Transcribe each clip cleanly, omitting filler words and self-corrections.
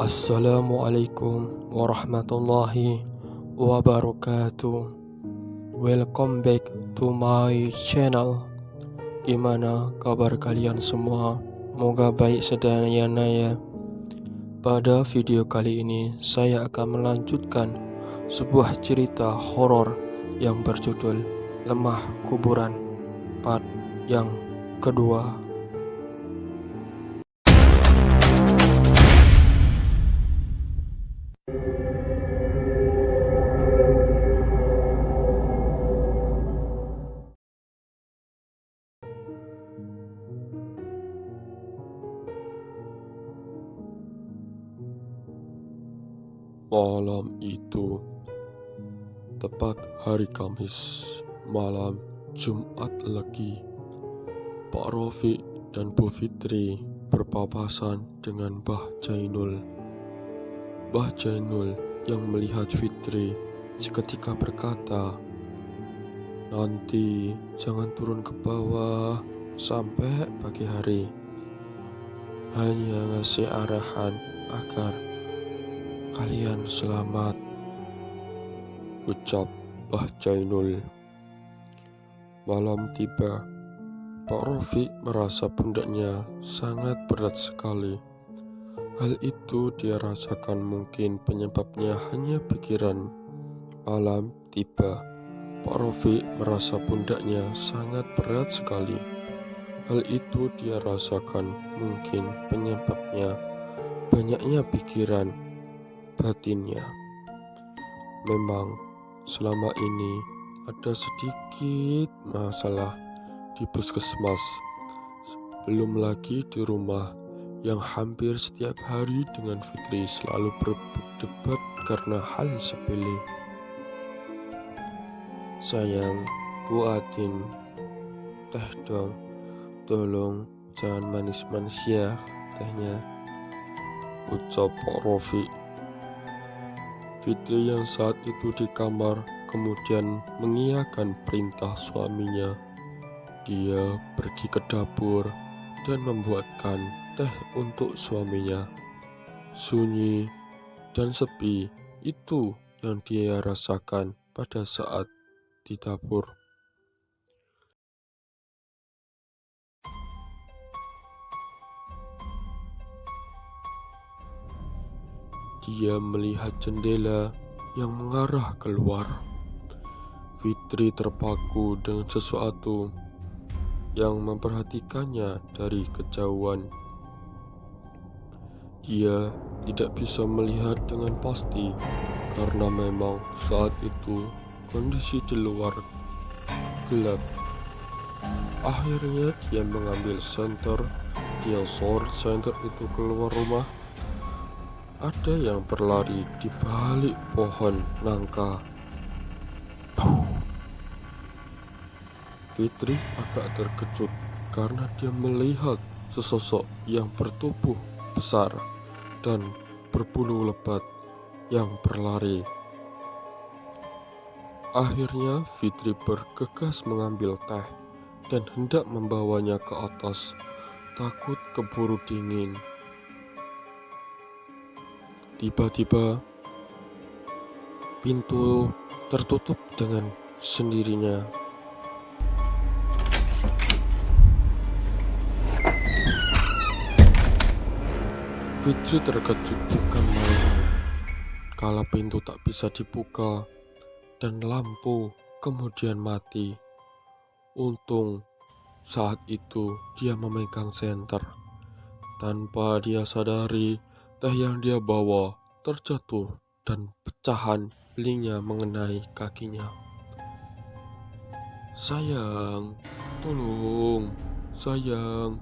Assalamualaikum warahmatullahi wabarakatuh. Welcome back to my channel. Gimana kabar kalian semua? Moga baik sedaya ya. Pada video kali ini saya akan melanjutkan sebuah cerita horor yang berjudul Lemah Kuburan part yang kedua. Malam itu, tepat hari Kamis, malam Jumat Legi, Pak Rofiq dan Bu Fitri berpapasan dengan Mbah Jainul. Mbah Jainul yang melihat Fitri seketika berkata, "Nanti jangan turun ke bawah sampai pagi hari. Hanya ngasih arahan agar kalian selamat," ucap Mbah Jainul. Malam tiba, Pak Rofiq merasa pundaknya sangat berat sekali. Hal itu dia rasakan mungkin penyebabnya hanya pikiran. Malam tiba, Pak Rofiq merasa pundaknya sangat berat sekali. Hal itu dia rasakan mungkin penyebabnya banyaknya pikiran batinnya. Memang selama ini ada sedikit masalah di puskesmas, belum lagi di rumah yang hampir setiap hari dengan Fitri selalu berdebat karena hal sepele. "Sayang, buatin teh dong, tolong jangan manis-manis ya tehnya," ucap Pak Rofiq. Fitri yang saat itu di kamar kemudian mengiyakan perintah suaminya. Dia pergi ke dapur dan membuatkan teh untuk suaminya. Sunyi dan sepi itu yang dia rasakan pada saat di dapur. Dia melihat jendela yang mengarah keluar. Fitri terpaku dengan sesuatu yang memperhatikannya dari kejauhan. Dia tidak bisa melihat dengan pasti karena memang saat itu kondisi di luar gelap. Akhirnya dia mengambil senter. Dia sorot senter itu keluar rumah. Ada yang berlari di balik pohon nangka. Fitri agak terkejut karena dia melihat sesosok yang bertubuh besar dan berbulu lebat yang berlari. Akhirnya Fitri bergegas mengambil teh dan hendak membawanya ke atas, takut keburu dingin. Tiba-tiba pintu tertutup dengan sendirinya. Fitri terkejut bukan main kala pintu tak bisa dibuka dan lampu kemudian mati. Untung saat itu dia memegang senter. Tanpa dia sadari, teh yang dia bawa terjatuh dan pecahan belingnya mengenai kakinya. "Sayang, tolong, sayang,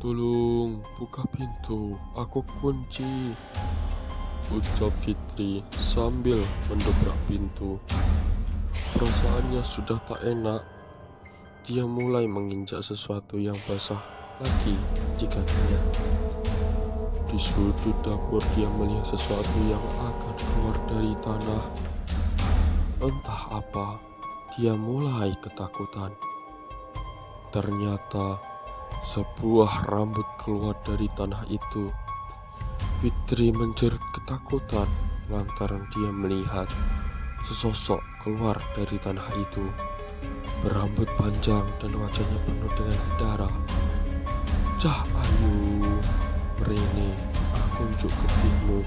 tolong buka pintu, aku kunci," ucap Fitri sambil mendobrak pintu. Perasaannya sudah tak enak. Dia mulai menginjak sesuatu yang basah lagi di kakinya. Di sudut dapur dia melihat sesuatu yang akan keluar dari tanah. Entah apa, dia mulai ketakutan. Ternyata sebuah rambut keluar dari tanah itu. Fitri menjerit ketakutan lantaran dia melihat sesosok keluar dari tanah itu, berambut panjang dan wajahnya penuh dengan darah. "Cah ayu, mrene aku unjuk getihmu,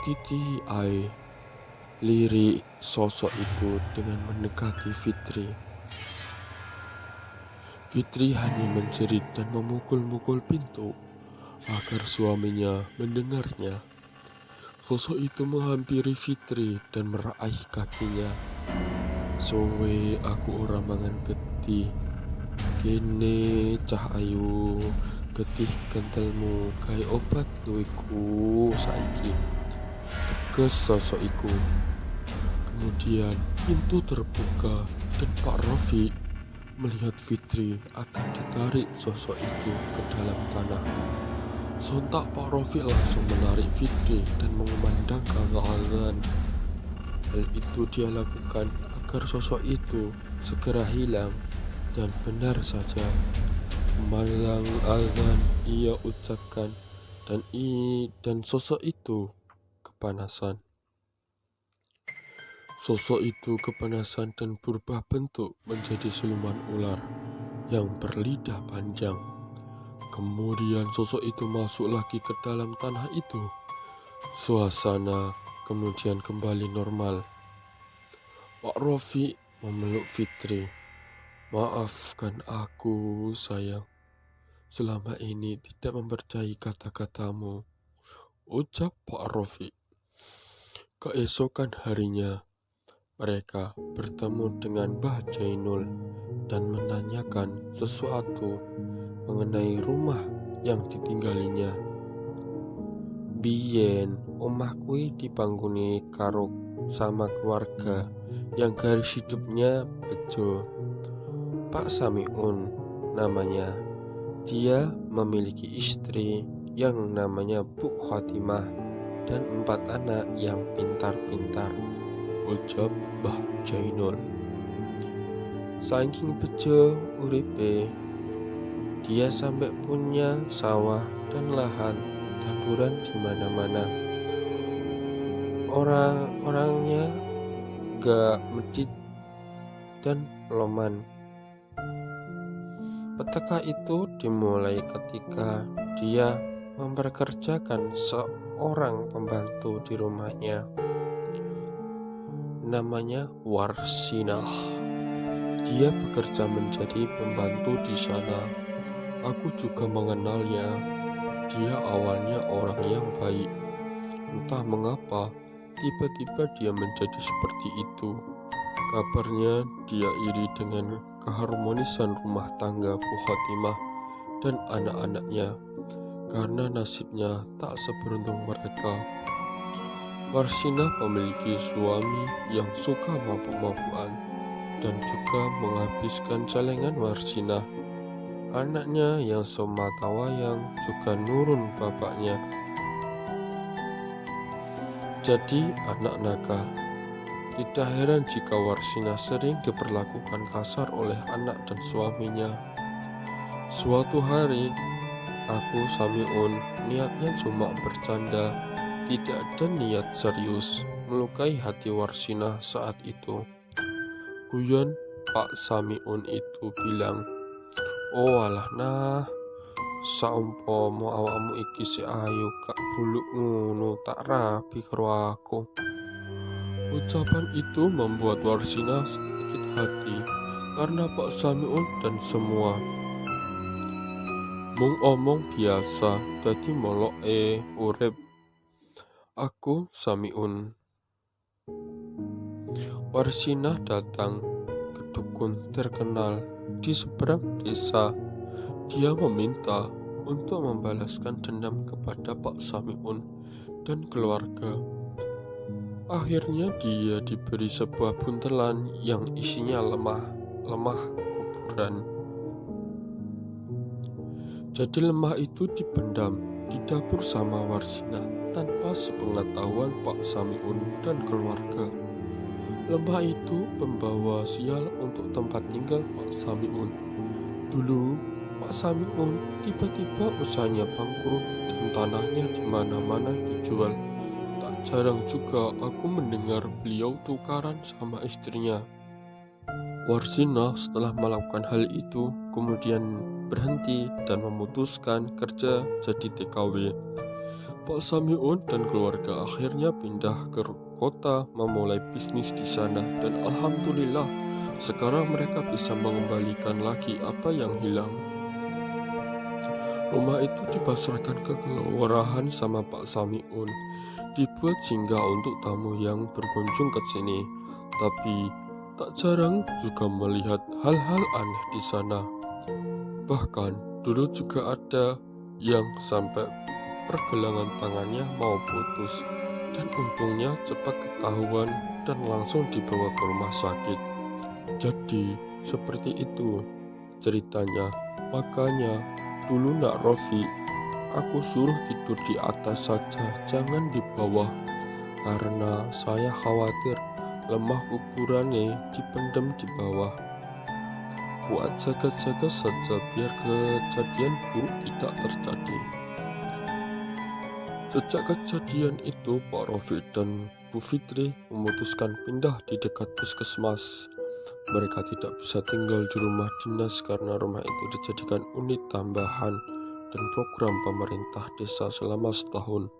titi ae," lirik sosok itu dengan mendekati Fitri. Fitri hanya menjerit dan memukul-mukul pintu agar suaminya mendengarnya. Sosok itu menghampiri Fitri dan meraih kakinya. "Sowe aku ora mangan getih. Kene cah ayu, getih kentelmu gawe obat luwiku saiki," tegas sosok iku. Kemudian pintu terbuka dan Pak Rofi melihat Fitri akan ditarik sosok itu ke dalam tanah. Sontak Pak Rofi langsung menarik Fitri dan mengumandangkan azan. Hal itu dia lakukan agar sosok itu segera hilang, dan benar saja, kumandang azan ia ucapkan, dan sosok itu kepanasan. Sosok itu kepanasan dan berubah bentuk menjadi siluman ular yang berlidah panjang. Kemudian sosok itu masuk lagi ke dalam tanah itu. Suasana kemudian kembali normal. Pak Rofi memeluk Fitri. "Maafkan aku, sayang. Selama ini tidak mempercayai kata-katamu," ucap Pak Rofi. Keesokan harinya, mereka bertemu dengan Mbah Jainul dan menanyakan sesuatu mengenai rumah yang ditinggalinya. "Biyen omah kuwi dibangguni karo sama keluarga yang garis hidupnya bejo, Pak Samiun namanya. Dia memiliki istri yang namanya Bu Khotimah dan 4 anak yang pintar-pintar," ucap Mbah Jainul. "Saking bejo uripe, dia sampai punya sawah dan lahan tanduran di mana-mana. Orang-orangnya gak medit dan loman. Petaka itu dimulai ketika dia memperkerjakan seorang pembantu di rumahnya, namanya Warsinah. Dia bekerja menjadi pembantu di sana. Aku juga mengenalnya. Dia awalnya orang yang baik. Entah mengapa, tiba-tiba dia menjadi seperti itu. Kabarnya dia iri dengan keharmonisan rumah tangga Bu Khotimah dan anak-anaknya, karena nasibnya tak seberuntung mereka. Warsinah memiliki suami yang suka mabuk-mabukan dan juga menghabiskan celengan Warsinah. Anaknya yang semata wayang juga nurun bapaknya, jadi anak nakal. Tidak heran jika Warsinah sering diperlakukan kasar oleh anak dan suaminya. Suatu hari, aku Samiun niatnya cuma bercanda, tidak ada niat serius, melukai hati Warsinah saat itu. Guyon Pak Samiun itu bilang, "Oh alah nah, saumpama awakmu iki si ayu kak buluk ngono tak rapi karo aku." Ucapan itu membuat Warsinah sakit hati karena Pak Samiun dan semua mung omong biasa dadi moloke urip. Aku Samiun. Warsinah datang ke dukun terkenal di seberang desa. Dia meminta untuk membalaskan dendam kepada Pak Samiun dan keluarga. Akhirnya dia diberi sebuah buntelan yang isinya lemah kuburan. Jadi lemah itu dipendam di dapur sama Warsinah tanpa sepengetahuan Pak Samiun dan keluarga. Lemah itu pembawa sial untuk tempat tinggal Pak Samiun. Dulu Pak Samiun tiba-tiba usahanya bangkrut dan tanahnya di mana-mana dijual tak jarang juga aku mendengar beliau tukaran sama istrinya. Warsina setelah melakukan hal itu kemudian berhenti dan memutuskan kerja jadi TKW. Pak Samiun dan keluarga akhirnya pindah ke kota memulai bisnis di sana dan alhamdulillah sekarang mereka bisa mengembalikan lagi apa yang hilang. Rumah itu dipasrahkan ke kelurahan sama Pak Samiun, dibuat singgah untuk tamu yang berkunjung ke sini. Tapi tak jarang juga melihat hal-hal aneh di sana. Bahkan dulu juga ada yang sampai pergelangan tangannya mau putus, dan untungnya cepat ketahuan dan langsung dibawa ke rumah sakit. Jadi seperti itu ceritanya. Makanya dulu nak Rofi, aku suruh tidur di atas saja, jangan di bawah, karena saya khawatir lemah kuburannya dipendam di bawah. Buat jaga-jaga saja biar kejadian buruk tidak terjadi. Sejak kejadian itu, Pak Rofi dan Bu Fitri memutuskan pindah di dekat puskesmas. Mereka tidak bisa tinggal di rumah dinas karena rumah itu dijadikan unit tambahan dan program pemerintah desa selama setahun.